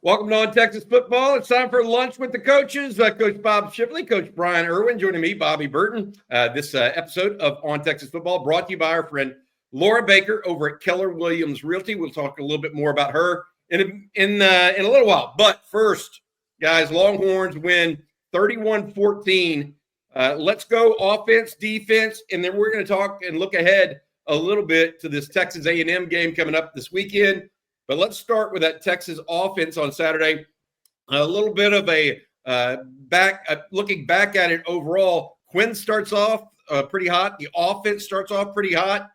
Welcome to On Texas Football. It's time for lunch with the coaches. Coach Bob Shipley, Coach Bryan Erwin, joining me, Bobby Burton. This episode of On Texas Football brought to you by our friend Laura Baker over at Keller Williams Realty. We'll talk a little bit more about her in a little while. But first, guys, Longhorns win 31-14. Let's go offense, defense, and then we're going to talk and look ahead a little bit to this Texas A&M game coming up this weekend. But let's start with that Texas offense on Saturday. A little bit of a looking back at it overall. Quinn starts off pretty hot. The offense starts off pretty hot.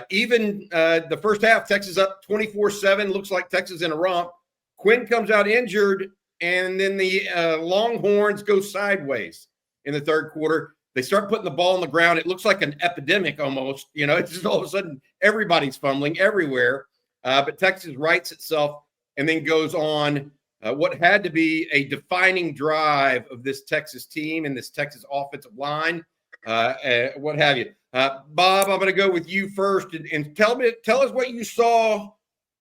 Even the first half, Texas up 24-7. Looks like Texas in a romp. Quinn comes out injured, and then the Longhorns go sideways in the third quarter. They start putting the ball on the ground. It looks like an epidemic almost. You know, it's just all of a sudden everybody's fumbling everywhere. But Texas rights itself and then goes on what had to be a defining drive of this Texas team and this Texas offensive line, what have you. Bob, I'm going to go with you first and tell us what you saw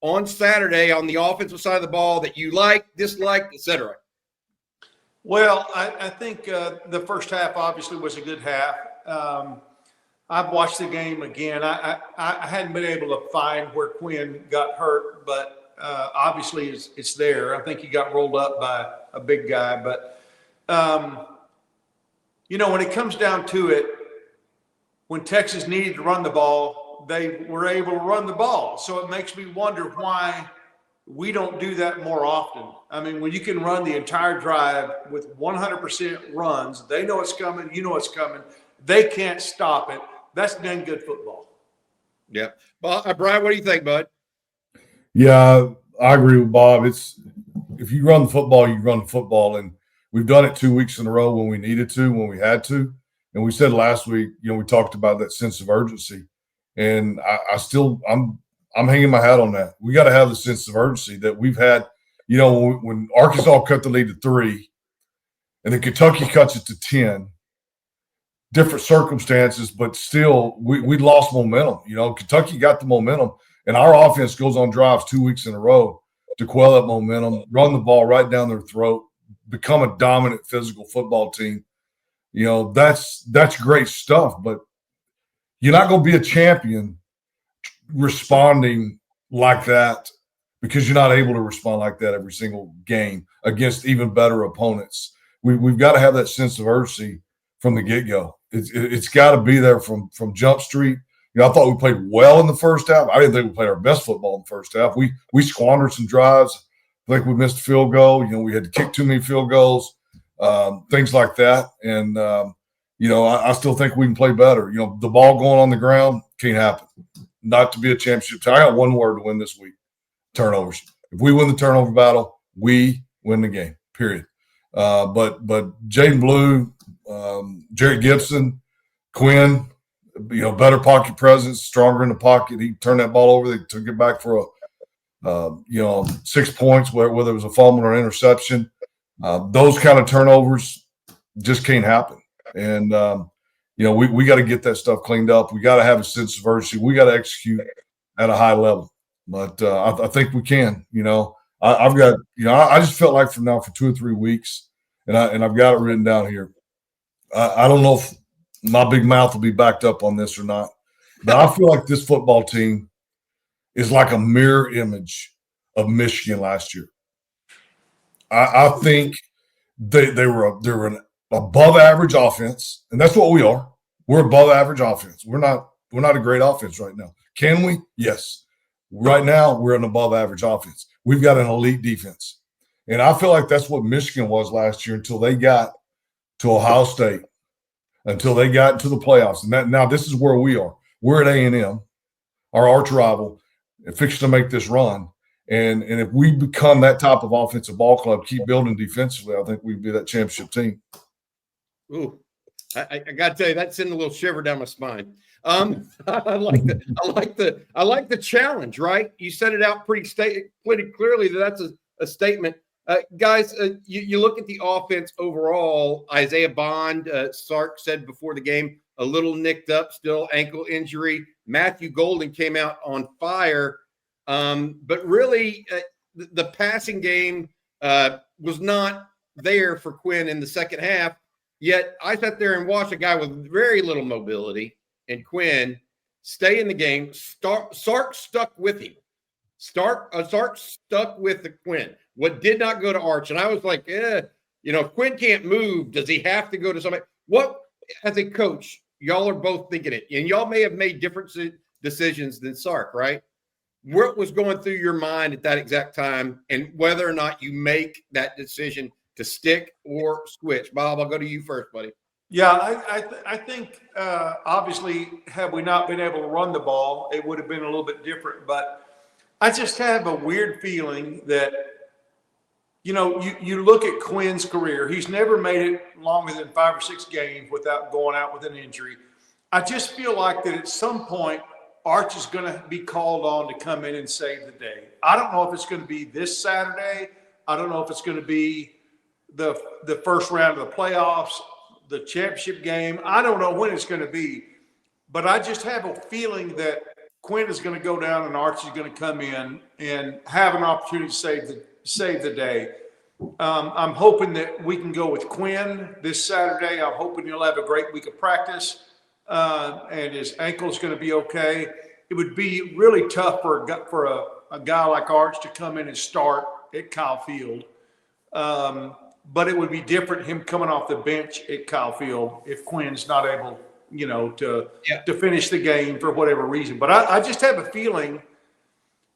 on Saturday on the offensive side of the ball that you liked, disliked, etc. Well, I think the first half obviously was a good half. I've watched the game again. I hadn't been able to find where Quinn got hurt, but obviously it's there. I think he got rolled up by a big guy. But, when it comes down to it, when Texas needed to run the ball, they were able to run the ball. So it makes me wonder why we don't do that more often. I mean, when you can run the entire drive with 100% runs, they know it's coming, you know it's coming, they can't stop it. That's dang good football. Yeah. Well, Bryan, what do you think, bud? Yeah, I agree with Bob. It's if you run the football, you run the football. And we've done it 2 weeks in a row when we needed to, when we had to. And we said last week, we talked about that sense of urgency. And I'm hanging my hat on that. We got to have the sense of urgency that we've had, when Arkansas cut the lead to 3 and then Kentucky cuts it to 10. Different circumstances, but still, we lost momentum. Kentucky got the momentum, and our offense goes on drives 2 weeks in a row to quell that momentum, run the ball right down their throat, become a dominant physical football team. That's great stuff, but you're not going to be a champion responding like that because you're not able to respond like that every single game against even better opponents. We've got to have that sense of urgency from the get-go. It's got to be there from Jump Street. I thought we played well in the first half. I didn't think we played our best football in the first half. We squandered some drives. I think we missed a field goal. We had to kick too many field goals, things like that. And, I still think we can play better. The ball going on the ground can't happen. Not to be a championship team. I got one word to win this week: turnovers. If we win the turnover battle, we win the game, period. But Jaden Blue, Jerry Gibson, Quinn, better pocket presence, stronger in the pocket. He turned that ball over. They took it back for 6 points, whether it was a fumble or an interception. Those kind of turnovers just can't happen. And, we got to get that stuff cleaned up. We got to have a sense of urgency. We got to execute at a high level. But I think we can. I've got, I just felt like from now for 2 or 3 weeks, and I've got it written down here. I don't know if my big mouth will be backed up on this or not, but I feel like this football team is like a mirror image of Michigan last year. I think they were an above average offense, and that's what we are. We're above average offense. We're not a great offense right now. Can we? Yes. Right now, we're an above average offense. We've got an elite defense. And I feel like that's what Michigan was last year until they got to Ohio State, until they got into the playoffs. And now this is where we are. We're at A&M, our arch rival, fixing to make this run. And if we become that type of offensive ball club, keep building defensively, I think we'd be that championship team. Ooh, I got to tell you, that sent a little shiver down my spine. I like the challenge, right? You set it out pretty clearly that that's a statement. Guys, you look at the offense overall. Isaiah Bond, Sark said before the game, a little nicked up, still ankle injury. Matthew Golden came out on fire. But really, the passing game was not there for Quinn in the second half. Yet I sat there and watched a guy with very little mobility and Quinn stay in the game. Sark stuck with him. Sark stuck with the Quinn. What did not go to Arch? And I was like, if Quinn can't move, does he have to go to somebody? What, as a coach, y'all are both thinking it, and y'all may have made different decisions than Sark, right? What was going through your mind at that exact time, and whether or not you make that decision to stick or switch? Bob, I'll go to you first, buddy. Yeah, I think obviously, had we not been able to run the ball, it would have been a little bit different. But I just have a weird feeling that, you look at Quinn's career. He's never made it longer than 5 or 6 games without going out with an injury. I just feel like that at some point, Arch is going to be called on to come in and save the day. I don't know if it's going to be this Saturday. I don't know if it's going to be the first round of the playoffs, the championship game. I don't know when it's going to be, but I just have a feeling that Quinn is going to go down and Arch is going to come in and have an opportunity to save the day. I'm hoping that we can go with Quinn this Saturday. I'm hoping he'll have a great week of practice, and his ankle's going to be okay. It would be really tough for a guy like Arch to come in and start at Kyle Field. But it would be different him coming off the bench at Kyle Field if Quinn's not able, to finish the game for whatever reason. But I just have a feeling,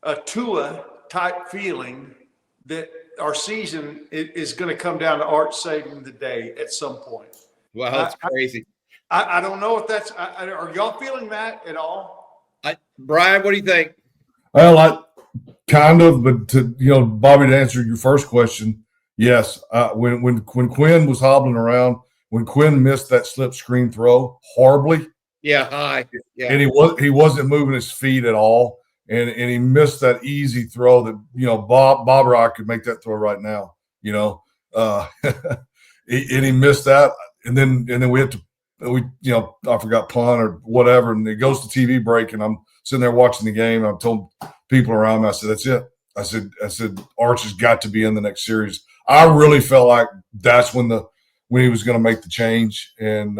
a Tua type feeling, that our season is going to come down to Arch saving the day at some point. Wow, that's crazy. I don't know if that's. Are y'all feeling that at all? Bryan, what do you think? Well, kind of, but Bobby, to answer your first question, yes. When Quinn was hobbling around, when Quinn missed that slip screen throw horribly, high, and he wasn't moving his feet at all, and he missed that easy throw that Bob or I could make that throw right now, and he missed that, and then we had to. I forgot punt or whatever, and it goes to TV break, and I'm sitting there watching the game. And I told people around me, I said, "That's it." I said, Arch has got to be in the next series. I really felt like that's when he was going to make the change, and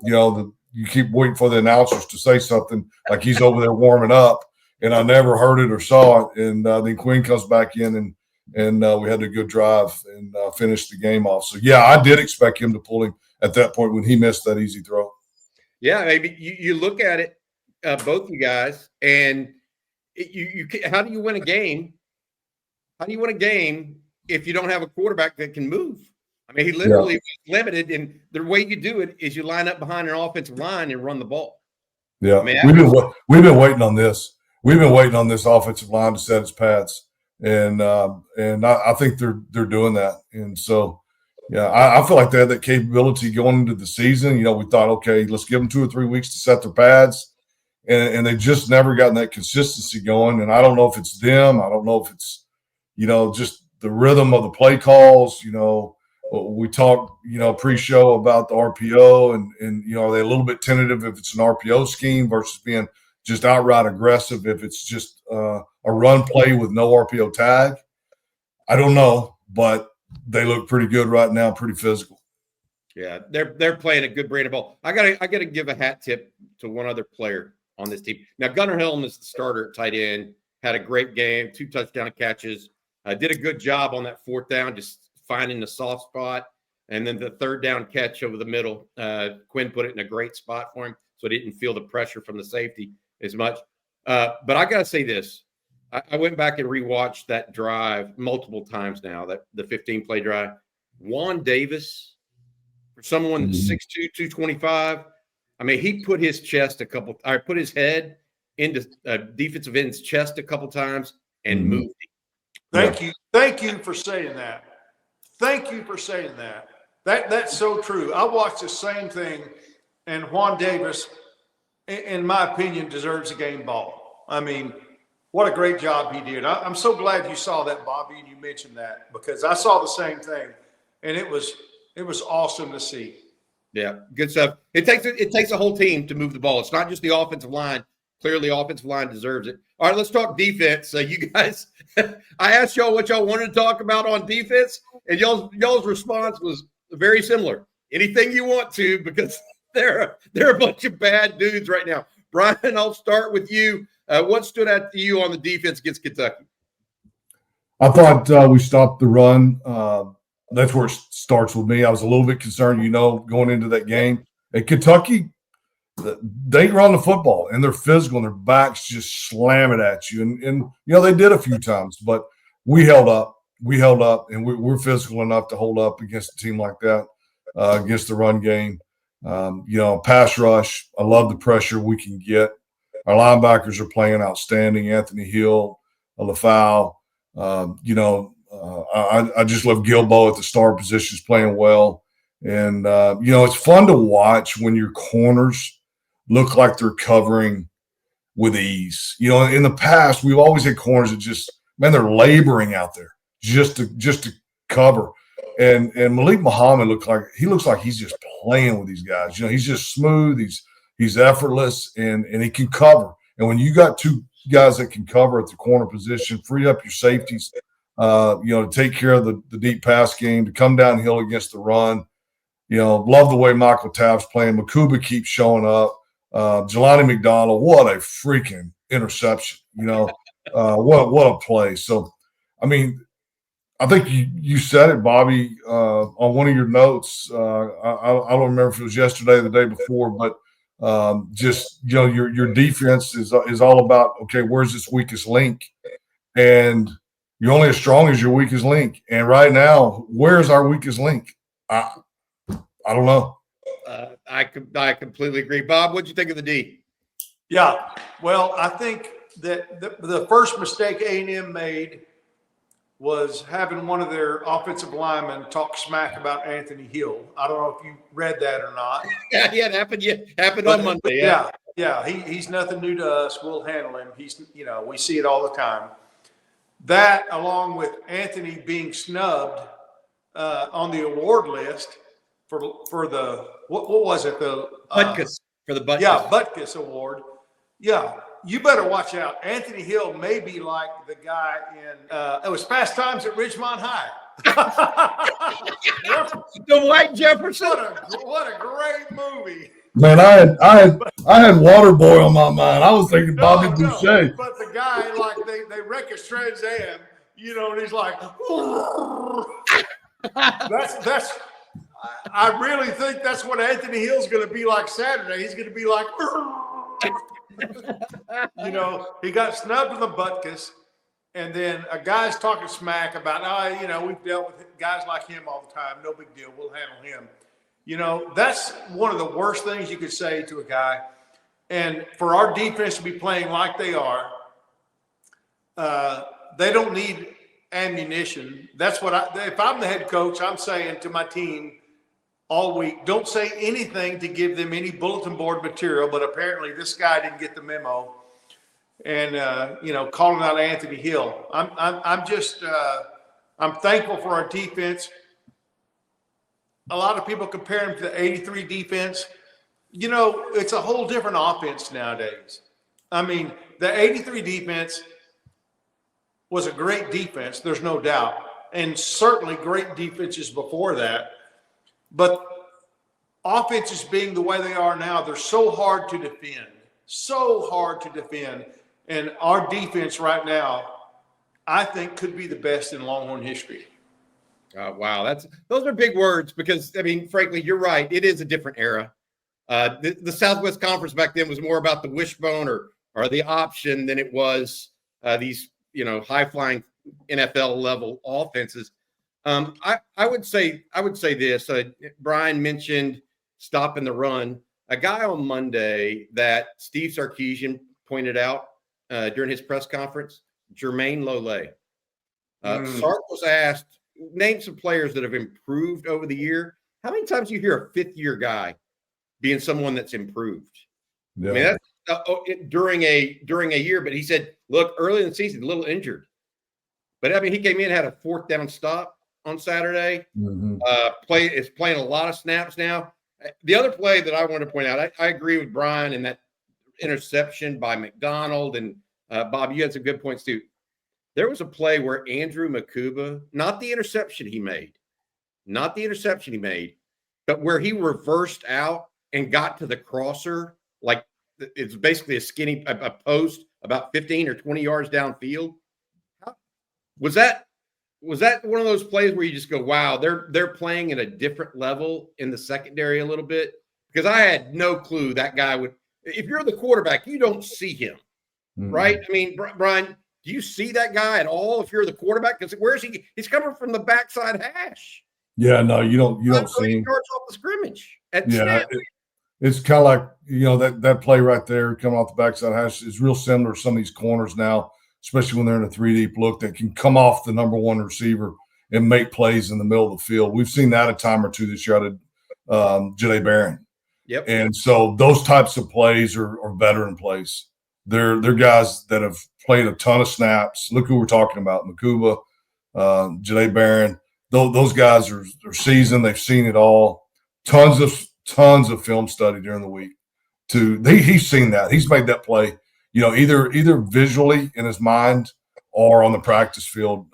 you keep waiting for the announcers to say something like he's over there warming up, and I never heard it or saw it. And then Quinn comes back in, and we had a good drive and finished the game off. So yeah, I did expect him to pull him at that point when he missed that easy throw. Yeah, maybe you look at it, both you guys, and how do you win a game? How do you win a game if you don't have a quarterback that can move? I mean, he literally was limited, and the way you do it is you line up behind an offensive line and run the ball. Yeah, I mean, we've been waiting on this. We've been waiting on this offensive line to set its pads, and I think they're doing that. And so, yeah, I feel like they had that capability going into the season. We thought, okay, let's give them 2 or 3 weeks to set their pads, and they just never gotten that consistency going. And I don't know if it's them. I don't know if it's just the rhythm of the play calls. We talked, pre-show about the RPO, and are they a little bit tentative if it's an RPO scheme versus being just outright aggressive if it's just a run play with no RPO tag? I don't know, but they look pretty good right now, pretty physical. Yeah, they're playing a good brand of ball. I gotta give a hat tip to one other player on this team. Now, Gunnar Helm is the starter at tight end. Had a great game, 2 touchdown catches. Did a good job on that 4th down, just finding the soft spot. And then the 3rd down catch over the middle, Quinn put it in a great spot for him, so he didn't feel the pressure from the safety as much. But I got to say this. I went back and rewatched that drive multiple times now, that the 15-play drive. Juan Davis, for someone that's 6'2", 225, I mean, he put his head into defensive end's chest a couple times and moved him. Thank you for saying that. Thank you for saying that. That's so true. I watched the same thing, and Juan Davis, in my opinion, deserves a game ball. I mean, what a great job he did. I'm so glad you saw that, Bobby, and you mentioned that, because I saw the same thing, and it was awesome to see. Yeah, good stuff. It takes a whole team to move the ball. It's not just the offensive line Clearly, offensive line deserves it. All right, let's talk defense. You guys, I asked y'all what y'all wanted to talk about on defense, and y'all's response was very similar. Anything you want to, because they're a bunch of bad dudes right now. Bryan, I'll start with you. What stood out to you on the defense against Kentucky? I thought we stopped the run. That's where it starts with me. I was a little bit concerned, going into that game. At Kentucky, they run the football, and they're physical, and their backs just slam it at you. And they did a few times, but we held up. And we're physical enough to hold up against a team like that, against the run game. Pass rush, I love the pressure we can get. Our linebackers are playing outstanding. Anthony Hill, LaFau. I just love Gilbo at the star positions playing well. And, it's fun to watch when your corners look like they're covering with ease. In the past, we've always had corners that they're laboring out there just to cover. And Malik Muhammad looks like he's just playing with these guys. He's just smooth. He's effortless, and he can cover. And when you got two guys that can cover at the corner position, free up your safeties, to take care of the deep pass game, to come downhill against the run. Love the way Michael Tapp's playing. Makuba keeps showing up. Jelani McDonald, what a freaking interception. What a play. So, I mean, I think you said it, Bobby, on one of your notes. I don't remember if it was yesterday or the day before, but your defense is all about, okay, where's this weakest link? And you're only as strong as your weakest link. And right now, where's our weakest link? I don't know. I completely agree. Bob, what'd you think of the D? Yeah, well, I think that the first mistake A&M made was having one of their offensive linemen talk smack about Anthony Hill. I don't know if you read that or not. Yeah, it happened. Yeah, happened on Monday. Yeah. He's nothing new to us. We'll handle him. We see it all the time. That, along with Anthony being snubbed on the award list for the what was it, the Butkus, for the Butkus. Yeah, Butkus Award. Yeah, you better watch out. Anthony Hill may be like the guy in it was Fast Times at Ridgemont High. The White Jefferson. What a great movie. Man, I had Waterboy on my mind. I was thinking Bobby Boucher. But the guy, like, they wreck his Trans Am, and he's like, that's. I really think that's what Anthony Hill's going to be like Saturday. He's going to be like, he got snubbed in the Butkus, and then a guy's talking smack about, we've dealt with guys like him all the time. No big deal. We'll handle him. That's one of the worst things you could say to a guy. And for our defense to be playing like they are, they don't need ammunition. That's what if I'm the head coach, I'm saying to my team all week, don't say anything to give them any bulletin board material, but apparently this guy didn't get the memo. And, calling out Anthony Hill. I'm thankful for our defense. A lot of people compare him to the 83 defense. It's a whole different offense nowadays. I mean, the 83 defense was a great defense, there's no doubt, and certainly great defenses before that. But offenses being the way they are now, they're so hard to defend. And our defense right now, I think, could be the best in Longhorn history. Wow, those are big words because, frankly, you're right. It is a different era. The Southwest Conference back then was more about the wishbone or the option than it was these high-flying NFL level offenses. I would say this. Bryan mentioned stopping the run. A guy on Monday that Steve Sarkisian pointed out during his press conference, Jermaine Lole. Sark was asked, name some players that have improved over the year. How many times do you hear a fifth-year guy being someone that's improved? Yeah. That's during a year. But he said, look, early in the season, a little injured. But he came in, had a fourth down stop on Saturday. Mm-hmm. Is playing a lot of snaps now. The other play that I want to point out, I agree with Bryan in that interception by McDonald, and Bob, you had some good points too. There was a play where Andrew Makuba, not the interception he made, but where he reversed out and got to the crosser, like it's basically a post about 15 or 20 yards downfield. Was that one of those plays where you just go, wow, they're playing at a different level in the secondary a little bit? Because I had no clue that guy would. If you're the quarterback, you don't see him, right? I mean, Bryan, do you see that guy at all if you're the quarterback? Because where is he? He's coming from the backside hash. Yeah, no, you don't see him. Yards off the scrimmage. It's kind of like, that play right there coming off the backside hash is real similar to some of these corners now, especially when they're in a 3-deep look that can come off the number one receiver and make plays in the middle of the field. We've seen that a time or two this year out of Janae Barron. Yep. And so those types of plays are veteran plays. They're guys that have played a ton of snaps. Look who we're talking about, Makuba, Janae Barron. Those guys are seasoned. They've seen it all. Tons of film study during the week. He's seen that. He's made that play, either visually in his mind or on the practice field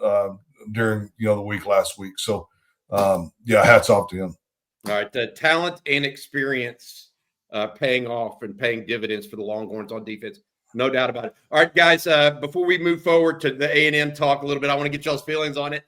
during the week last week. So hats off to him. All right, the talent and experience paying off and paying dividends for the Longhorns on defense. No doubt about it. All right, guys, before we move forward to the A&M talk a little bit, I want to get y'all's feelings on it.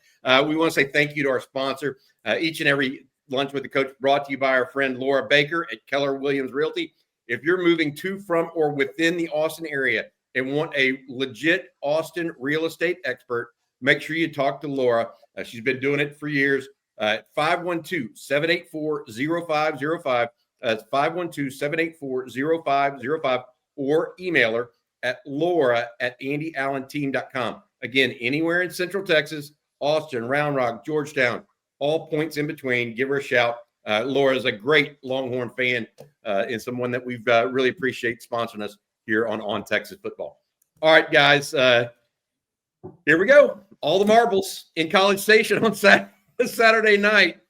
We want to say thank you to our sponsor. Each and every Lunch with the Coach brought to you by our friend Laura Baker at Keller Williams Realty. If you're moving to, from, or within the Austin area and want a legit Austin real estate expert, make sure you talk to Laura. She's been doing it for years. 512-784-0505. That's 512-784-0505, or email her at laura@andyallenteam.com. Again, anywhere in Central Texas, Austin, Round Rock, Georgetown, all points in between, give her a shout. Laura is a great Longhorn fan and someone that we've really appreciate sponsoring us here on Texas Football. All right, guys, here we go. All the marbles in College Station on Saturday night.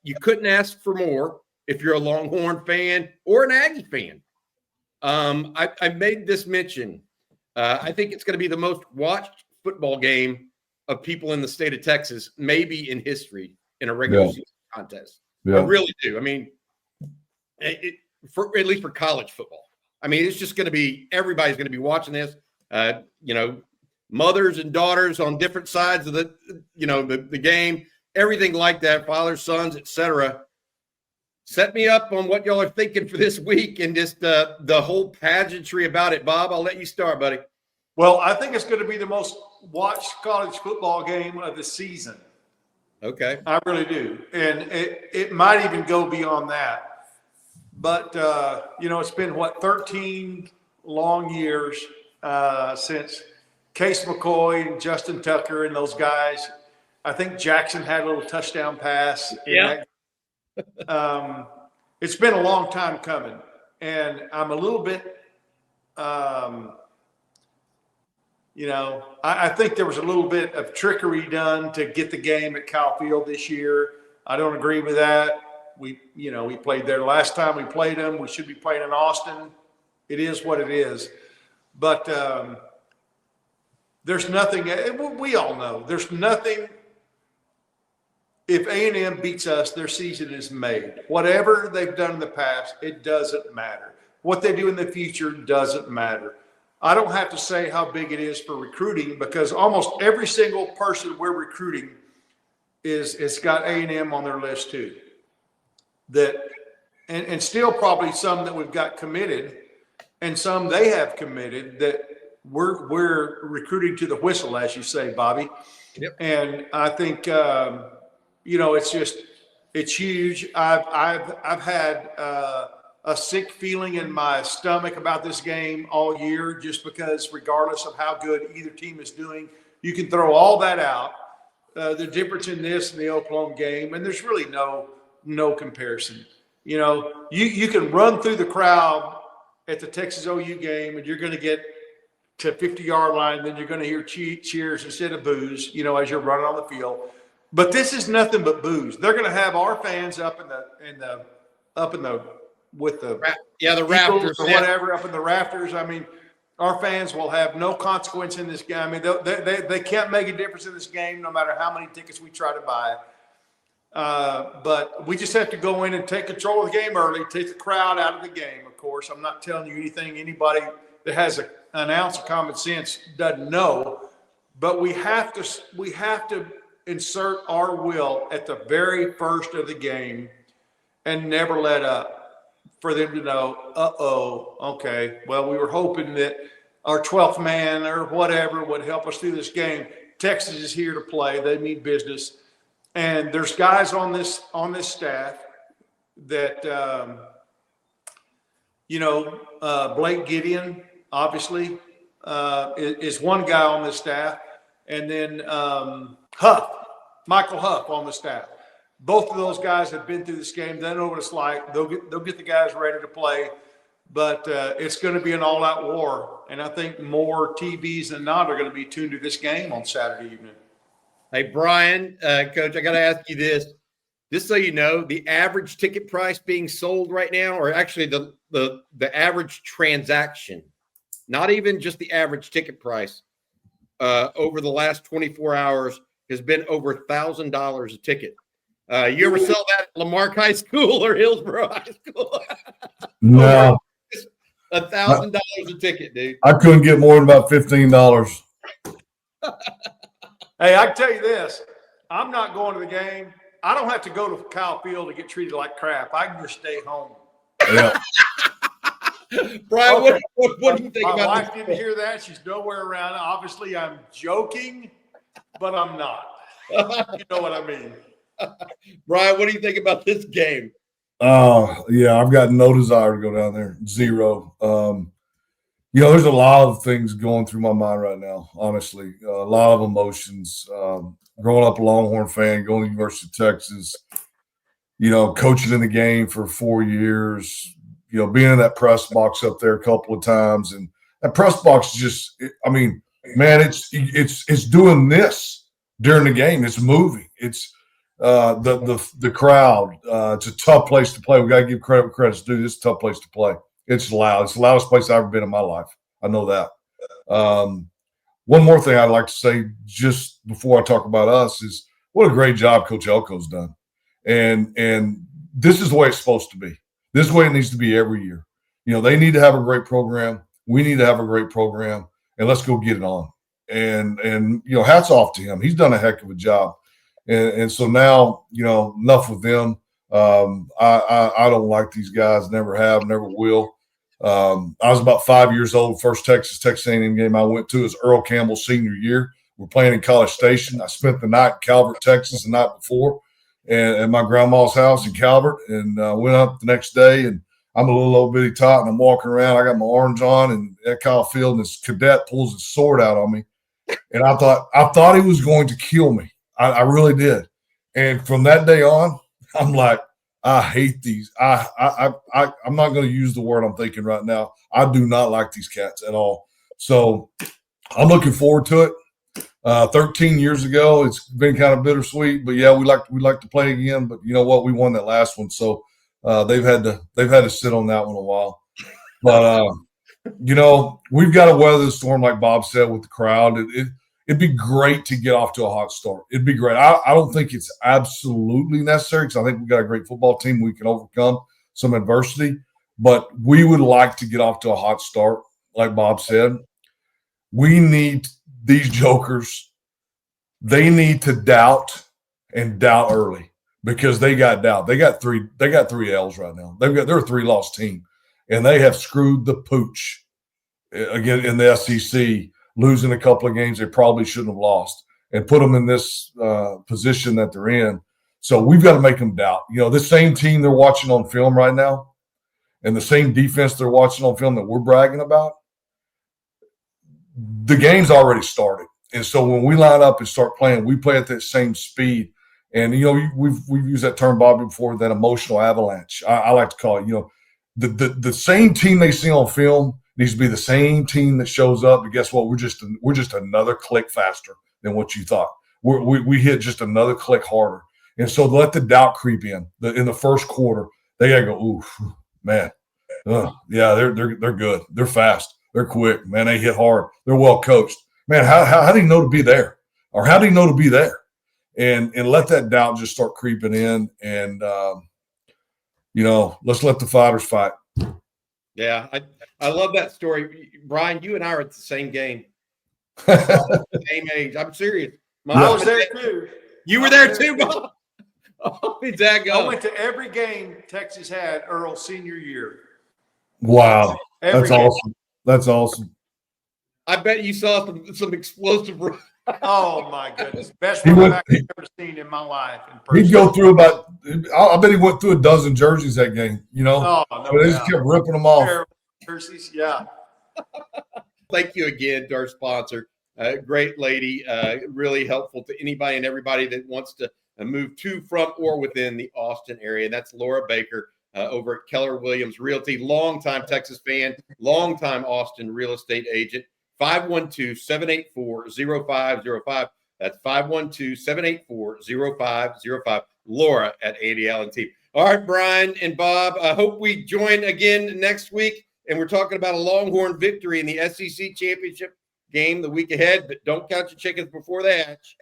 You couldn't ask for more if you're a Longhorn fan or an Aggie fan. I made this mention. I think it's going to be the most watched football game of people in the state of Texas, maybe in history, in a regular season contest. Yeah. I really do. I mean, at least for college football. I mean, it's just going to be, everybody's going to be watching this. Mothers and daughters on different sides of the game, everything like that, fathers, sons, etc. Set me up on what y'all are thinking for this week and just the whole pageantry about it. Bob, I'll let you start, buddy. Well, I think it's going to be the most watched college football game of the season. Okay. I really do. And it might even go beyond that. But, it's been, 13 long years since Case McCoy and Justin Tucker and those guys. I think Jackson had a little touchdown pass. Yeah. It's been a long time coming. And I'm a little bit, I think there was a little bit of trickery done to get the game at Kyle Field this year. I don't agree with that. We played there last time we played them. We should be playing in Austin. It is what it is. But there's nothing. We all know there's nothing. If A&M beats us, their season is made. Whatever they've done in the past, it doesn't matter. What they do in the future doesn't matter. I don't have to say how big it is for recruiting because almost every single person we're recruiting it's got A&M on their list too. And still probably some that we've got committed and some they have committed that we're recruiting to the whistle, as you say, Bobby. Yep. And I think it's huge. I've had a sick feeling in my stomach about this game all year, just because regardless of how good either team is doing, you can throw all that out. The difference in this and the Oklahoma game, and there's really no comparison. You can run through the crowd at the Texas OU game, and you're going to get to 50-yard line, then you're going to hear cheers instead of boos, as you're running on the field. But this is nothing but boos. They're going to have our fans up in the the Raptors or whatever up in the rafters. I mean, our fans will have no consequence in this game. I mean, they can't make a difference in this game no matter how many tickets we try to buy. But we just have to go in and take control of the game early, take the crowd out of the game, of course. I'm not telling you anything anybody that has an ounce of common sense doesn't know. But we have to insert our will at the very first of the game and never let up for them to know, okay, well, we were hoping that our 12th man or whatever would help us through this game. Texas is here to play. They mean business. And there's guys on this staff that, Blake Gideon, obviously, is one guy on the staff. And then Michael Huff on the staff. Both of those guys have been through this game. They know what it's like. They'll get the guys ready to play. But it's going to be an all-out war. And I think more TVs than not are going to be tuned to this game on Saturday evening. Hey, Bryan, Coach, I got to ask you this. Just so you know, the average ticket price being sold right now, or actually the average transaction, not even just the average ticket price, over the last 24 hours has been over $1,000 a ticket. You ever sell that at Lamarck High School or Hillsborough High School? No. $1,000 a ticket, dude. I couldn't get more than about $15. Hey, I can tell you this. I'm not going to the game. I don't have to go to Kyle Field to get treated like crap. I can just stay home. Yeah. Bryan, okay. What do you think My about wife didn't hear that. She's nowhere around. Obviously, I'm joking, but I'm not. You know what I mean. Bryan, what do you think about this game? Yeah, I've got no desire to go down there. Zero. There's a lot of things going through my mind right now, honestly. A lot of emotions. Growing up a Longhorn fan, going to the University of Texas, coaching in the game for 4 years, being in that press box up there a couple of times. And that press box it's doing this during the game. It's moving. It's the crowd. It's a tough place to play. We got to give credit where credit's due. It's a tough place to play. It's loud. It's the loudest place I've ever been in my life. I know that. One more thing I'd like to say just before I talk about us is what a great job Coach Elko's done. And this is the way it's supposed to be. This is the way it needs to be every year. They need to have a great program. We need to have a great program, and let's go get it on. And hats off to him. He's done a heck of a job. And so now, enough with them. I don't like these guys. Never have, never will. I was about 5 years old. First Texas A&M game I went to was Earl Campbell's senior year. We're playing in College Station. I spent the night in Calvert, Texas, the night before, and at my grandma's house in Calvert. And went up the next day, and I'm a little old bitty tot, and I'm walking around. I got my orange on, and at Kyle Field, and this cadet pulls his sword out on me, and I thought he was going to kill me. I really did. And from that day on, I'm like, I hate these. I'm not going to use the word I'm thinking right now. I do not like these cats at all. So I'm looking forward to it. 13 years ago, it's been kind of bittersweet, but yeah, we like to play again. But you know what? We won that last one, so they've had to sit on that one a while. But we've got to weather the storm, like Bob said, with the crowd. It'd be great to get off to a hot start. It'd be great. I don't think it's absolutely necessary because I think we've got a great football team. We can overcome some adversity, but we would like to get off to a hot start, like Bob said. We need these jokers. They need to doubt and doubt early because they got doubt. They got three L's right now. They're a 3-loss team, and they have screwed the pooch again in the SEC. Losing a couple of games they probably shouldn't have lost and put them in this position that they're in. So we've got to make them doubt. The same team they're watching on film right now and the same defense they're watching on film that we're bragging about, the game's already started. And so when we line up and start playing, we play at that same speed. And, we've used that term, Bobby, before, that emotional avalanche. I like to call it, the same team they see on film needs to be the same team that shows up. But guess what? We're just another click faster than what you thought. We hit just another click harder. And so let the doubt creep in. In the first quarter, they got to go, oof, man. Yeah, they're good. They're fast. They're quick, man. They hit hard. They're well coached, man. How do you know to be there, or how do you know to be there, and let that doubt just start creeping in, and let's let the fighters fight. Yeah, I love that story, Bryan. You and I are at the same game, same age. I'm serious. I was there too. You were there too, Bob. Oh, I went to every game Texas had Earl's senior year. Wow, Every that's game. awesome. That's awesome. I bet you saw some explosive. Oh my goodness, best He running went- back I've ever seen in my life. In person. He'd go through about. I bet he went through a dozen jerseys that game. Oh, but no they just doubt. kept ripping them off. Jerseys, yeah. Thank you again to our sponsor. Great lady, really helpful to anybody and everybody that wants to move to, from, or within the Austin area. And that's Laura Baker over at Keller Williams Realty, longtime Texas fan, longtime Austin real estate agent. 512-784-0505. That's 512-784-0505. Laura at Andy Allen Team. All right, Bryan and Bob, I hope we join again next week. And we're talking about a Longhorn victory in the SEC championship game the week ahead. But don't count your chickens before they hatch.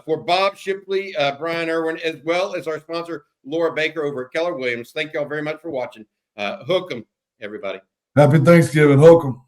For Bob Shipley, Bryan Erwin, as well as our sponsor, Laura Baker over at Keller Williams, thank y'all very much for watching. Hook 'em, everybody. Happy Thanksgiving. Hook 'em.